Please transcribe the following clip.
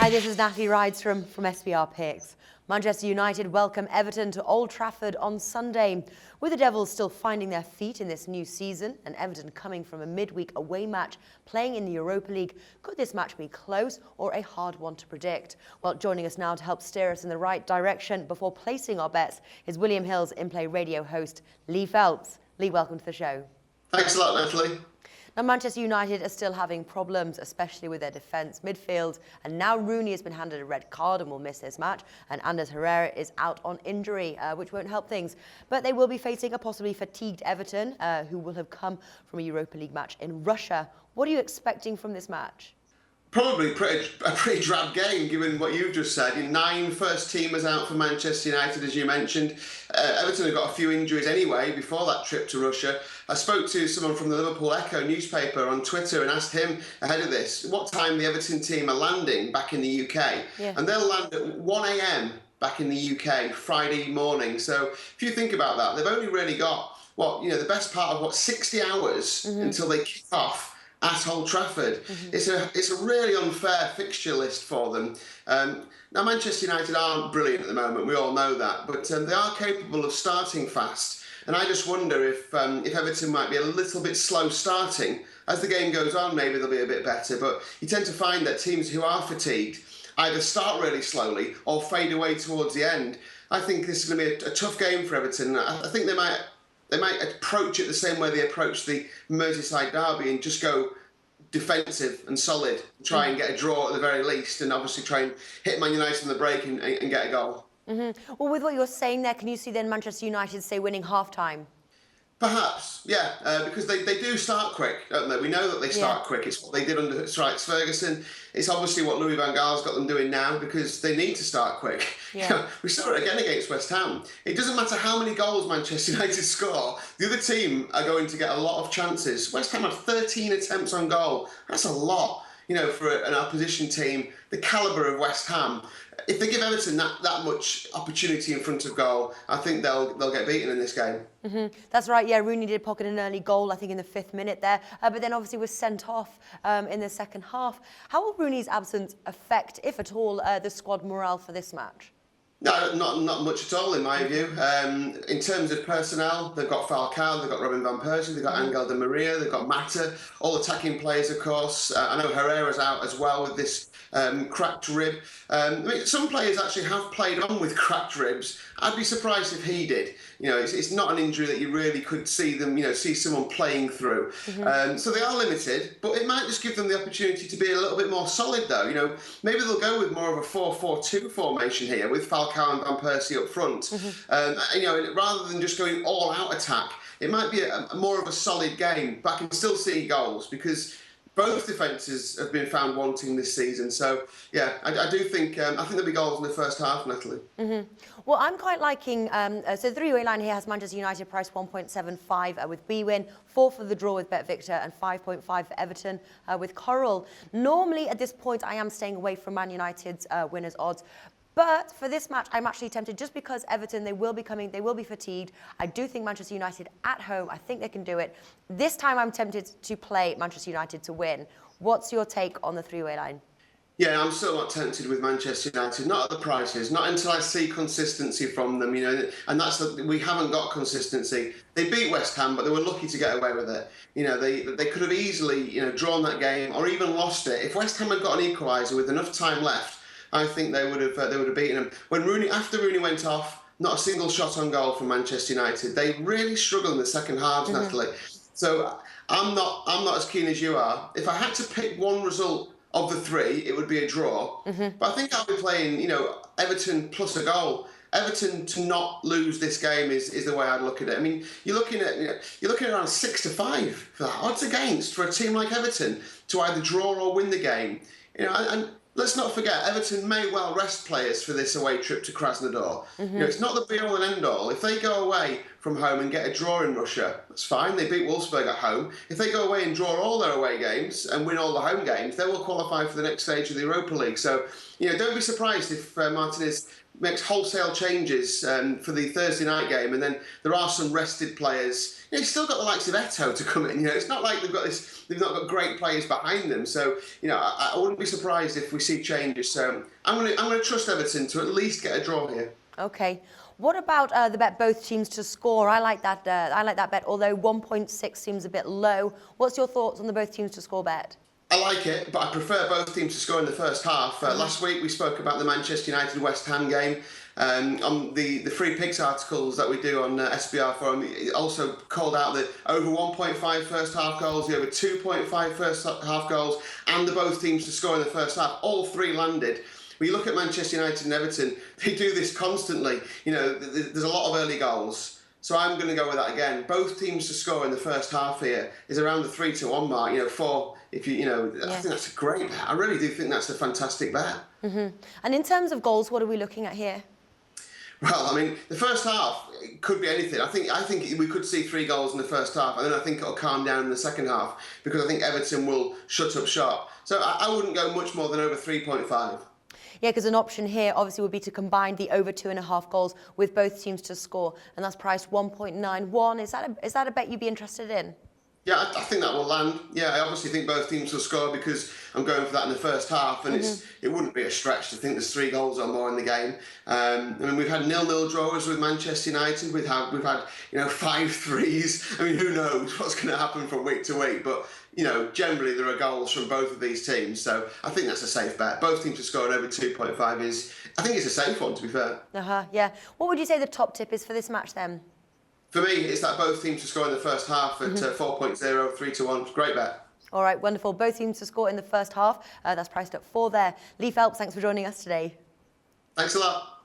Hi, this is Natalie Rydstrom from SBR Picks. Manchester United welcome Everton to Old Trafford on Sunday. With the Devils still finding their feet in this new season and Everton coming from a midweek away match playing in the Europa League, could this match be close or a hard one to predict? Well, joining us now to help steer us in the right direction before placing our bets is William Hill's in-play radio host, Lee Phelps. Lee, welcome to the show. Thanks a lot, Natalie. Now, Manchester United are still having problems, especially with their defence midfield. And now Rooney has been handed a red card and will miss this match. And Anders Herrera is out on injury, which won't help things. But they will be facing a possibly fatigued Everton, who will have come from a Europa League match in Russia. What are you expecting from this match? Probably a pretty drab game, given what you've just said. 9 first-teamers out for Manchester United, as you mentioned. Everton have got a few injuries anyway before that trip to Russia. I spoke to someone from the Liverpool Echo newspaper on Twitter and asked him ahead of this what time the Everton team are landing back in the UK. Yeah. And they'll land at 1 a.m. back in the UK Friday morning. So if you think about that, they've only really got, the best part of, 60 hours until they kick off at Old Trafford. It's a really unfair fixture list for them. Now, Manchester United aren't brilliant at the moment, we all know that, but they are capable of starting fast. And I just wonder if Everton might be a little bit slow starting. As the game goes on, maybe they'll be a bit better, but you tend to find that teams who are fatigued either start really slowly or fade away towards the end. I think this is going to be a tough game for Everton. I think they might approach it the same way they approached the Merseyside derby and just go defensive and solid, try and get a draw at the very least, and obviously try and hit Man United on the break and get a goal. Well, with what you're saying there, can you see then Manchester United, say, winning half-time? Perhaps, yeah, because they do start quick, don't they? We know that they start quick. It's what they did under Sir Alex Ferguson. It's obviously what Louis van Gaal's got them doing now because they need to start quick. Yeah. We saw it again against West Ham. It doesn't matter how many goals Manchester United score, the other team are going to get a lot of chances. West Ham had 13 attempts on goal. That's a lot, for an opposition team, the calibre of West Ham. If they give Everton that much opportunity in front of goal, I think they'll get beaten in this game. That's right, yeah, Rooney did pocket an early goal, I think in the 5th minute there, but then obviously was sent off in the second half. How will Rooney's absence affect, if at all, the squad morale for this match? No, not much at all in my view. In terms of personnel, they've got Falcao, they've got Robin van Persie, they've got Angel Di Maria, they've got Mata, all attacking players, of course. I know Herrera's out as well with this cracked rib. Some players actually have played on with cracked ribs. I'd be surprised if he did. It's not an injury that you really could see them, see someone playing through. So they are limited, but it might just give them the opportunity to be a little bit more solid, though. Maybe they'll go with more of a 4-4-2 formation here with Falcao and Van Persie up front. Rather than just going all-out attack, it might be more of a solid game, but I can still see goals because both defences have been found wanting this season. So, yeah, I do think there'll be goals in the first half, Natalie. Well, I'm quite liking, so the three-way line here has Manchester United priced 1.75 with B-Win, 4 for the draw with BetVictor, and 5.5 for Everton with Coral. Normally, at this point, I am staying away from Man United's winners' odds. But for this match, I'm actually tempted just because Everton, they will be fatigued. I do think Manchester United at home, I think they can do it. This time I'm tempted to play Manchester United to win. What's your take on the three-way line? Yeah, I'm still not tempted with Manchester United, not at the prices, not until I see consistency from them, and we haven't got consistency. They beat West Ham, but they were lucky to get away with it. They could have easily, drawn that game or even lost it. If West Ham had got an equaliser with enough time left, I think they would have beaten them. After Rooney went off, not a single shot on goal from Manchester United. They really struggled in the second half, Natalie. So I'm not as keen as you are. If I had to pick one result of the 3, it would be a draw. But I think I'll be playing, Everton plus a goal. Everton to not lose this game is the way I'd look at it. I mean, you're looking at around 6-5 for that. Odds against for a team like Everton to either draw or win the game. And let's not forget, Everton may well rest players for this away trip to Krasnodar. It's not the be-all and end-all. If they go away from home and get a draw in Russia, that's fine. They beat Wolfsburg at home. If they go away and draw all their away games and win all the home games, they will qualify for the next stage of the Europa League. So, don't be surprised if Martinez makes wholesale changes for the Thursday night game, and then there are some rested players. You've still got the likes of Eto to come in. It's not like they've not got great players behind them. So I wouldn't be surprised if we see changes. So I'm going to trust Everton to at least get a draw here. Okay. What about the bet both teams to score? I like that. I like that bet. Although 1.6 seems a bit low. What's your thoughts on the both teams to score bet? I like it, but I prefer both teams to score in the first half. Last week we spoke about the Manchester United-West Ham game. On the Free Picks articles that we do on SBR Forum, it also called out the over 1.5 first half goals, the over 2.5 first half goals, and the both teams to score in the first half. All three landed. When you look at Manchester United and Everton, they do this constantly. There's a lot of early goals. So I'm going to go with that again. Both teams to score in the first half here is around the 3-1 mark. 4. If I think that's a great bet. I really do think that's a fantastic bet. Mm-hmm. And in terms of goals, what are we looking at here? Well, I mean, the first half it could be anything. I think we could see 3 goals in the first half, and then I think it'll calm down in the second half because I think Everton will shut up shop. So I wouldn't go much more than over 3.5. Yeah, because an option here obviously would be to combine the over 2.5 goals with both teams to score, and that's priced 1.91. Is that a bet you'd be interested in? Yeah, I think that will land. Yeah, I obviously think both teams will score because I'm going for that in the first half, and it wouldn't be a stretch to think there's 3 goals or more in the game. I mean, we've had 0-0 draws with Manchester United. We've had 5 threes. I mean, who knows what's going to happen from week to week? But generally there are goals from both of these teams, so I think that's a safe bet. Both teams to score over 2.5 is, I think it's a safe one, to be fair. Yeah. What would you say the top tip is for this match then? For me, it's that both teams to score in the first half at 4.0, 3-1. Great bet. All right, wonderful. Both teams to score in the first half. That's priced at 4 there. Lee Phelps, thanks for joining us today. Thanks a lot.